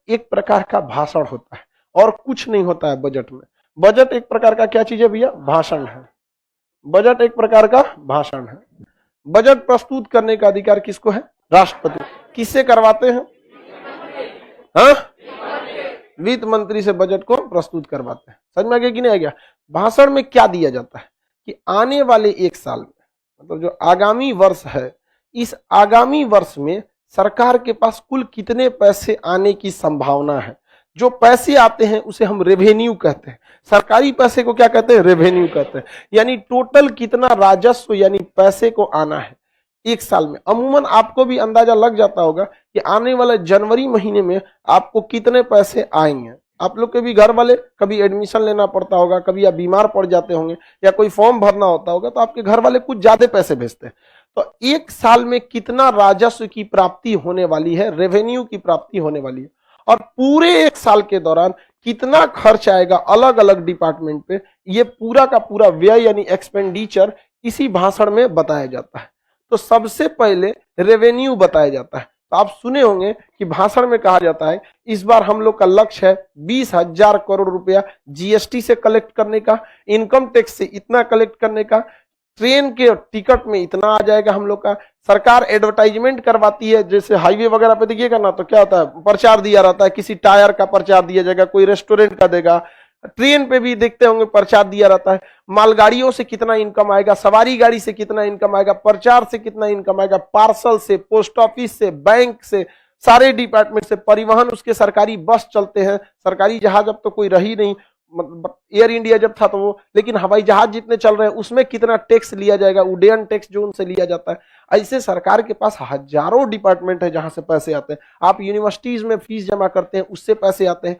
एक प्रकार का भाषण होता है और कुछ नहीं होता है बजट में। बजट एक प्रकार का क्या चीज है भैया? भाषण है। बजट एक प्रकार का भाषण है। बजट प्रस्तुत करने का अधिकार किसको है? राष्ट्रपति। किससे करवाते हैं? हाँ, वित्त मंत्री से बजट को प्रस्तुत करवाते हैं। समझ में आ गया कि नहीं आ गया? भाषण में क्या दिया जाता है कि आने वाले एक साल में, मतलब जो आगामी वर्ष है, इस आगामी वर्ष में सरकार के पास कुल कितने पैसे आने की संभावना है। जो पैसे आते हैं उसे हम रेवेन्यू कहते हैं। सरकारी पैसे को क्या कहते हैं? रेवेन्यू कहते हैं। यानी टोटल कितना राजस्व यानी पैसे को आना है एक साल में। अमूमन आपको भी अंदाजा लग जाता होगा कि आने वाले जनवरी महीने में आपको कितने पैसे आएंगे। आप लोग के भी घर वाले कभी एडमिशन लेना पड़ता होगा, कभी आप बीमार पड़ जाते होंगे या कोई फॉर्म भरना होता होगा, तो आपके घर वाले कुछ ज्यादा पैसे भेजते हैं। तो एक साल में कितना राजस्व की प्राप्ति होने वाली है, रेवेन्यू की प्राप्ति होने वाली है, और पूरे एक साल के दौरान कितना खर्च आएगा अलग अलग डिपार्टमेंट पे, ये पूरा का पूरा व्यय यानी एक्सपेंडिचर इसी भाषण में बताया जाता है। तो सबसे पहले रेवेन्यू बताया जाता है। तो आप सुने होंगे कि भाषण में कहा जाता है इस बार हम लोग का लक्ष्य है 20,000 करोड़ रुपया जीएसटी से कलेक्ट करने का, इनकम टैक्स से इतना कलेक्ट करने का, ट्रेन के टिकट में इतना आ जाएगा हम लोग का। सरकार एडवर्टाइजमेंट करवाती है, जैसे हाईवे वगैरह पे देखिएगा ना, तो क्या होता है, प्रचार दिया रहता है, किसी टायर का प्रचार दिया जाएगा, कोई रेस्टोरेंट का देगा, ट्रेन पे भी देखते होंगे प्रचार दिया रहता है, मालगाड़ियों से कितना इनकम आएगा, सवारी गाड़ी से कितना इनकम आएगा, प्रचार से कितना इनकम आएगा, पार्सल से, पोस्ट ऑफिस से, बैंक से, सारे डिपार्टमेंट से, परिवहन, उसके सरकारी बस चलते हैं, सरकारी जहाज अब तो कोई रही नहीं, मतलब एयर इंडिया जब था तो वो, लेकिन हवाई जहाज जितने चल रहे हैं उसमें कितना टैक्स लिया जाएगा, उड्डयन टैक्स जो उनसे लिया जाता है। ऐसे सरकार के पास हजारों डिपार्टमेंट है जहां से पैसे आते हैं। आप यूनिवर्सिटीज में फीस जमा करते हैं, उससे पैसे आते हैं।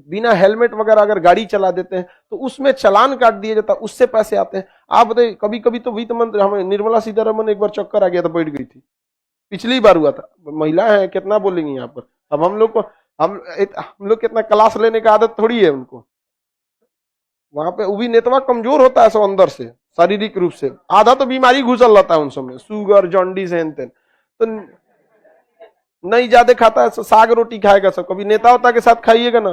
बिना हेलमेट वगैरह अगर गाड़ी चला देते हैं तो उसमें चालान काट दिया जाता है, उससे पैसे आते हैं। आप बताइए, कभी कभी तो वित्त मंत्री हमें निर्मला सीतारमन एक बार चक्कर आ गया था, बैठ गई थी, पिछली बार हुआ था। महिला है, कितना बोलेंगी यहाँ पर। अब हम लोग कितना क्लास लेने का आदत थोड़ी है उनको। वहां पे वो भी नेतवा कमजोर होता है सब अंदर से, शारीरिक रूप से, आधा तो बीमारी घुसल रहता है उन सब में, शुगर, जॉन्डिस, हेन तेन, तो नहीं ज्यादा खाता है, साग रोटी खाएगा सब। कभी नेता होता के साथ खाइएगा ना,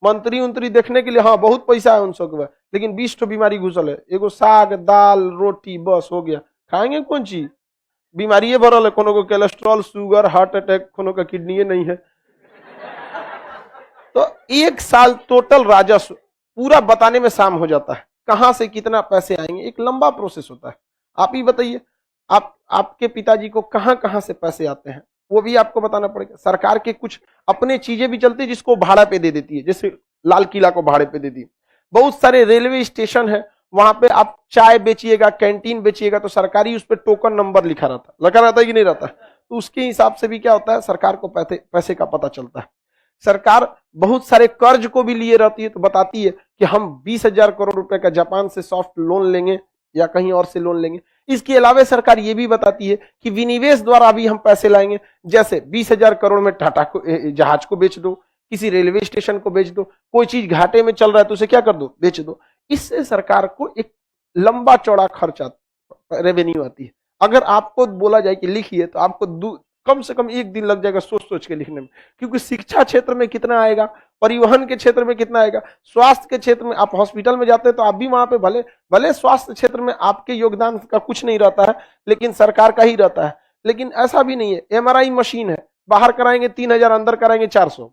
मंत्री उंत्री देखने के लिए, हाँ बहुत पैसा है उन सब के, लेकिन 20 तो बीमारी घुसल है। एगो साग, दाल, रोटी, बस हो गया। खाएंगे कौन चीज? बीमारी भरल है, कोनो को कोलेस्ट्रॉल, शुगर, हार्ट अटैक, कोनो का किडनी नहीं है। तो एक साल टोटल राजस्व पूरा बताने में शाम हो जाता है, कहां से कितना पैसे आएंगे, एक लंबा प्रोसेस होता है। आप ही बताइए, आपके पिताजी को कहां कहां से पैसे आते हैं, वो भी आपको बताना पड़ेगा। सरकार के कुछ अपने चीजें भी चलती है जिसको भाड़ा पे दे देती है, जैसे लाल किला को भाड़े पे दे दी। बहुत सारे रेलवे स्टेशन है, वहां पे आप चाय बेचिएगा, कैंटीन बेचिएगा, तो सरकारी उस पर टोकन नंबर लगा रहता है कि नहीं रहता है, तो उसके हिसाब से भी क्या होता है, सरकार को पैसे का पता चलता है। सरकार बहुत सारे कर्ज को भी लिए रहती है, तो बताती है कि हम 20,000 करोड़ रुपए का जापान से सॉफ्ट लोन लेंगे या कहीं और से लोन लेंगे। इसके अलावा सरकार ये भी बताती है कि विनिवेश द्वारा भी हम पैसे लाएंगे, जैसे 20,000 करोड़ में टाटा को जहाज को बेच दो, किसी रेलवे स्टेशन को बेच दो, कोई चीज घाटे में चल रहा है तो उसे क्या कर दो, बेच दो। इससे सरकार को एक लंबा चौड़ा खर्चा रेवेन्यू आती है। अगर आपको बोला जाए कि लिखिए, तो आपको कम से कम एक दिन लग जाएगा सोच सोच के लिखने में, क्योंकि शिक्षा क्षेत्र में कितना आएगा, परिवहन के क्षेत्र में कितना आएगा, स्वास्थ्य के क्षेत्र में, आप हॉस्पिटल में जाते हैं तो आप भी वहां पे भले स्वास्थ्य क्षेत्र में आपके योगदान का कुछ नहीं रहता है, लेकिन सरकार का ही रहता है। लेकिन ऐसा भी नहीं है, एमआरआई मशीन है, बाहर कराएंगे 3,000, अंदर कराएंगे 400,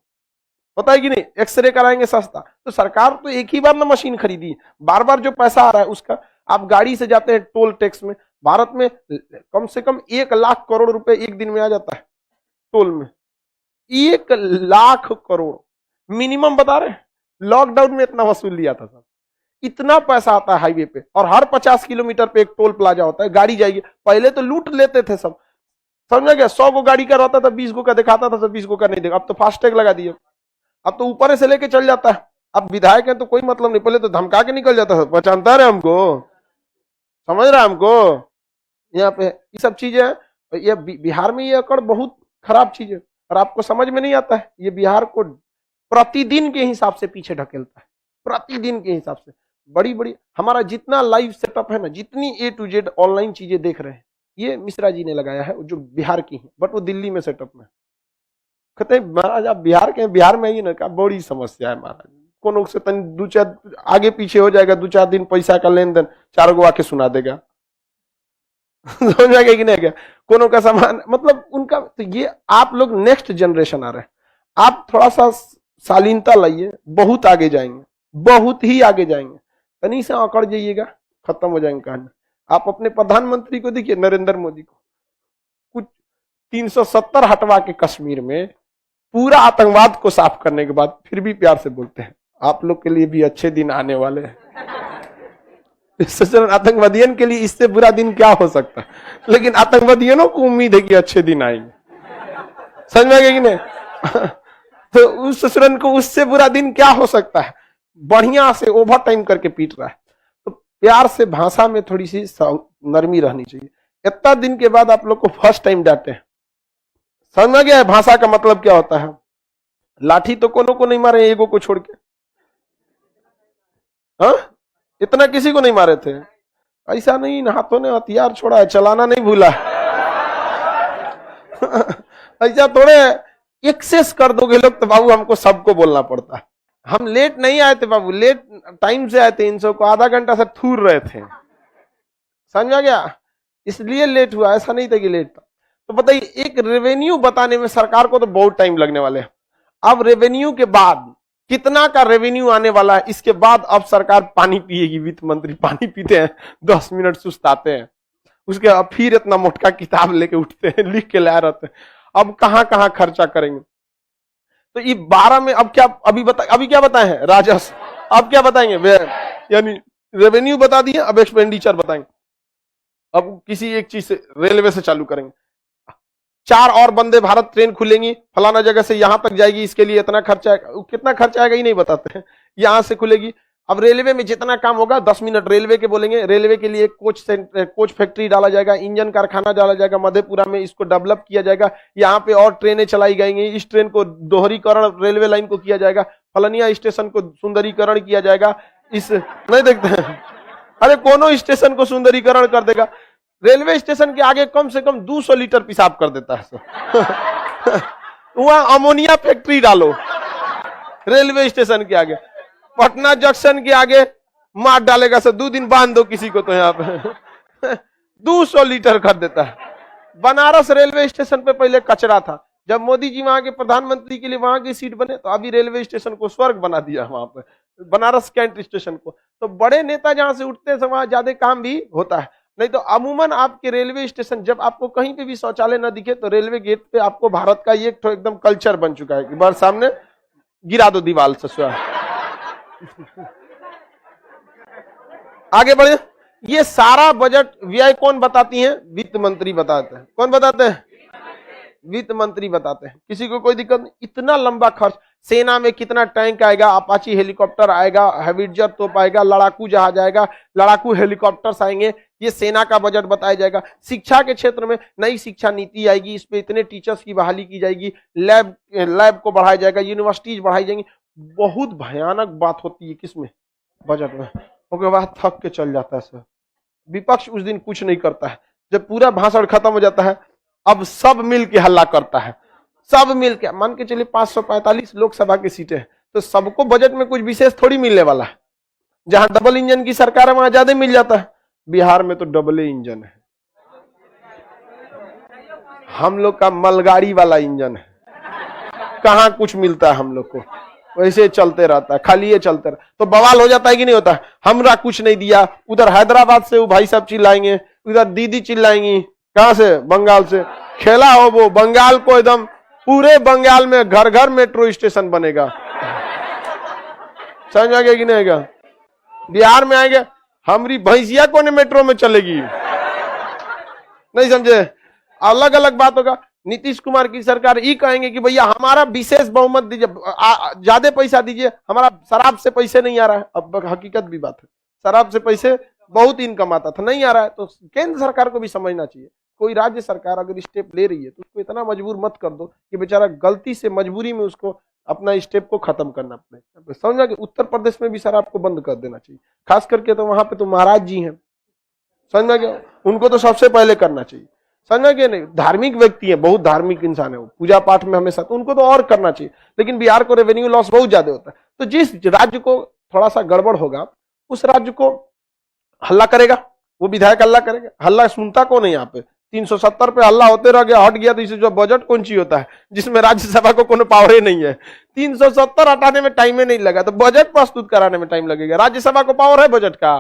पता है कि नहीं, एक्सरे कराएंगे सस्ता। तो सरकार तो एक ही बार ना मशीन खरीदी, बार बार जो पैसा आ रहा है उसका। आप गाड़ी से जाते हैं टोल टैक्स में, भारत में कम से कम 1 लाख करोड़ रुपए एक दिन में आ जाता है टोल में। 1 लाख करोड़ मिनिमम बता रहे हैं। लॉकडाउन में इतना वसूल लिया था सर, इतना पैसा आता है हाईवे पे, और हर 50 किलोमीटर पे एक टोल प्लाजा होता है, गाड़ी जाएगी। पहले तो लूट लेते थे सब, समझा गया, 100 को गाड़ी का रहता था, 20 को का दिखाता था, सब 20 को का नहीं देखा। अब तो फास्टैग लगा दिए, अब तो ऊपर से लेके चल जाता है। अब विधायक है तो कोई मतलब नहीं, पहले तो धमका के निकल जाता था, पहचानता है हमको, समझ रहा है हमको। यहाँ पे ये सब चीजें, ये बिहार में ये अकड़ बहुत खराब चीज है, और आपको समझ में नहीं आता है। ये बिहार को प्रतिदिन के हिसाब से पीछे ढकेलता है, प्रतिदिन के हिसाब से। बड़ी बड़ी हमारा जितना लाइव सेटअप है ना, जितनी A to Z ऑनलाइन चीजें देख रहे हैं, ये मिश्रा जी ने लगाया है, जो बिहार की है, बट वो दिल्ली में सेटअप में। कहते हैं महाराज आप बिहार के हैं, बिहार में ही ना, का बड़ी समस्या है महाराज, कोनो से तन दो चार आगे पीछे हो जाएगा, 2-4 दिन पैसा का लेन देन 4 गो आके सुना देगा। समझ में कि नहीं क्या, कोनो का सामान मतलब उनका। तो ये आप लोग नेक्स्ट जनरेशन आ रहे हैं, आप थोड़ा सा शालीनता लाइए, बहुत आगे जाएंगे, बहुत ही आगे जाएंगे। तनी से अकड़ जाइएगा, खत्म हो जाएंगे कहानी। आप अपने प्रधानमंत्री को देखिए, नरेंद्र मोदी को, कुछ 370 हटवा के कश्मीर में पूरा आतंकवाद को साफ करने के बाद फिर भी प्यार से बोलते हैं आप लोग के लिए भी अच्छे दिन आने वाले हैं। आतंकवादियों के लिए इससे बुरा दिन क्या हो सकता है, लेकिन आतंकवादियों को उम्मीद है कि अच्छे दिन आएंगे। समझ में आएगा कि नहीं? तो उस ससुरन को उससे बुरा दिन क्या हो सकता है, बढ़िया से ओवर टाइम करके पीट रहा है। तो प्यार से भाषा में थोड़ी सी नरमी रहनी चाहिए। इतना दिन के बाद आप लोग को फर्स्ट टाइम डांटे, समझ में गया है भाषा का मतलब क्या होता है। लाठी तो कोनो को नहीं मारे, एगो को छोड़ के, हाँ इतना किसी को नहीं मारे थे। ऐसा नहीं, हाथों ने हथियार छोड़ा है, चलाना नहीं भूला। ऐसा थोड़े एक्सेस कर दोगे लोग तो बाबू हमको सबको बोलना पड़ता है। हम लेट नहीं आए थे बाबू, लेट टाइम से आए थे, इन सबको आधा घंटा से थूर रहे थे, समझा गया, इसलिए लेट हुआ, ऐसा नहीं था कि लेट था। तो बताइए, एक रेवेन्यू बताने में सरकार को तो बहुत टाइम लगने वाले हैं। अब रेवेन्यू के बाद कितना का रेवेन्यू आने वाला है, इसके बाद अब सरकार पानी पिएगी। वित्त मंत्री पानी पीते हैं, 10 मिनट सुस्ताते हैं, उसके बाद फिर इतना मोटका किताब लेके उठते हैं, लिख के ला रहते हैं, अब कहां कहां खर्चा करेंगे। तो ये 12 में अब क्या, अभी क्या बताए हैं, राजस्व, अब क्या बताएंगे, यानी रेवेन्यू बता दिए, अब एक्सपेंडिचर बताएंगे। अब किसी एक चीज से, रेलवे से चालू करेंगे, 4 और वंदे भारत ट्रेन खुलेंगी, फलाना जगह से यहां तक जाएगी, इसके लिए इतना खर्चा आएगा, कितना खर्चा आएगा ये नहीं बताते हैं, यहां से खुलेगी। अब रेलवे में जितना काम होगा 10 मिनट रेलवे के बोलेंगे, रेलवे के लिए कोच फैक्ट्री डाला जाएगा, इंजन कारखाना डाला जाएगा मधेपुरा में, इसको डेवलप किया जाएगा, यहाँ पे और ट्रेनें चलाई जाएंगी, इस ट्रेन को दोहरीकरण रेलवे लाइन को किया जाएगा, फलनिया स्टेशन को सुंदरीकरण किया जाएगा। इस नहीं देखते हैं, अरे कोनो स्टेशन को सुंदरीकरण कर देगा, रेलवे स्टेशन के आगे कम से कम 200 लीटर पेशाब कर देता है। वहां अमोनिया फैक्ट्री डालो रेलवे स्टेशन के आगे, पटना जंक्शन के आगे मार डालेगा सर, 2 दिन बांध दो किसी को तो यहाँ पे 200 लीटर कर देता है। बनारस रेलवे स्टेशन पे पहले कचरा था, जब मोदी जी वहां के प्रधानमंत्री के लिए वहां की सीट बने तो अभी रेलवे स्टेशन को स्वर्ग बना दिया वहां पे, बनारस कैंट स्टेशन को। तो बड़े नेता जहां से उठते हैं वहां ज्यादा काम भी होता है। नहीं तो अमूमन आपके रेलवे स्टेशन, जब आपको कहीं पे भी शौचालय न दिखे तो रेलवे गेट पे आपको भारत का ये तो एकदम कल्चर बन चुका है कि बार सामने गिरा दो दीवार से। आगे बढ़े, ये सारा बजट व्यय कौन बताती हैं, वित्त मंत्री बताते हैं। कौन बताते हैं, वित्त मंत्री बताते हैं। किसी को कोई दिक्कत नहीं, इतना लंबा खर्च, सेना में कितना टैंक आएगा, अपाची हेलीकॉप्टर आएगा, हैविटजर तोप आएगा, लड़ाकू जहाज आएगा, लड़ाकू हेलीकॉप्टर्स आएंगे, ये सेना का बजट बताया जाएगा। शिक्षा के क्षेत्र में नई शिक्षा नीति आएगी, इसमें इतने टीचर्स की बहाली की जाएगी, लैब को बढ़ाया जाएगा, यूनिवर्सिटीज बढ़ाई जाएंगी। बहुत भयानक बात होती है किसमें, बजट में। उसके बाद थक के चल जाता है सर, विपक्ष उस दिन कुछ नहीं करता है। जब पूरा भाषण खत्म हो जाता है, अब सब मिल के हल्ला करता है, सब मिल के। मान के चलिए 545 लोकसभा की सीटें हैं, तो सबको बजट में कुछ विशेष थोड़ी मिलने वाला है। जहां डबल इंजन की सरकार है वहां ज्यादा मिल जाता है, बिहार में तो डबल इंजन है, हम लोग का मलगाड़ी वाला इंजन है, कहां कुछ मिलता है हम लोग को, वैसे चलते रहता है, खाली ये चलते रहता। तो बवाल हो जाता है कि नहीं होता है, हमरा कुछ नहीं दिया। उधर हैदराबाद से वो भाई साहब चिल्लाएंगे, उधर दीदी चिल्लाएंगी, कहां से, बंगाल से। खेला हो वो बंगाल को, एकदम पूरे बंगाल में घर घर मेट्रो स्टेशन बनेगा। समझ आ गया कि नहीं आएगा, बिहार में आएंगे, हमारी भैंसिया कौन मेट्रो में चलेगी, नहीं समझे। अलग अलग बात होगा। नीतीश कुमार की सरकार ये कहेंगे कि भैया हमारा विशेष बहुमत दीजिए, ज्यादा पैसा दीजिए, हमारा शराब से पैसे नहीं आ रहा है। अब हकीकत भी बात है, शराब से पैसे बहुत इनकम आता था, नहीं आ रहा है। तो केंद्र सरकार को भी समझना चाहिए, कोई राज्य सरकार अगर स्टेप ले रही है तो उसको इतना मजबूर मत कर दो कि बेचारा गलती से मजबूरी में उसको अपना स्टेप को खत्म करना पड़े। समझा कि उत्तर प्रदेश में भी शराब को बंद कर देना चाहिए, खास करके तो वहां पे तो महाराज जी हैं, समझा गया, उनको तो सबसे पहले करना चाहिए। समझ गए नहीं? धार्मिक व्यक्ति है, बहुत धार्मिक इंसान है वो, पूजा पाठ में हमेशा, तो उनको तो और करना चाहिए, लेकिन बिहार को रेवेन्यू लॉस बहुत ज्यादा होता है। तो जिस राज्य को थोड़ा सा गड़बड़ होगा उस राज्य को हल्ला करेगा, वो विधायक हल्ला करेगा। हल्ला सुनता कौन है यहाँ पे? 370 पे हल्ला होते रह गया, हट गया, तो इसे जो बजट कौन सी होता है जिसमें राज्यसभा को कोनो पावर ही नहीं है। 370 हटाने में टाइम ही नहीं लगा, तो बजट प्रस्तुत कराने में टाइम लगेगा। राज्यसभा को पावर है बजट का?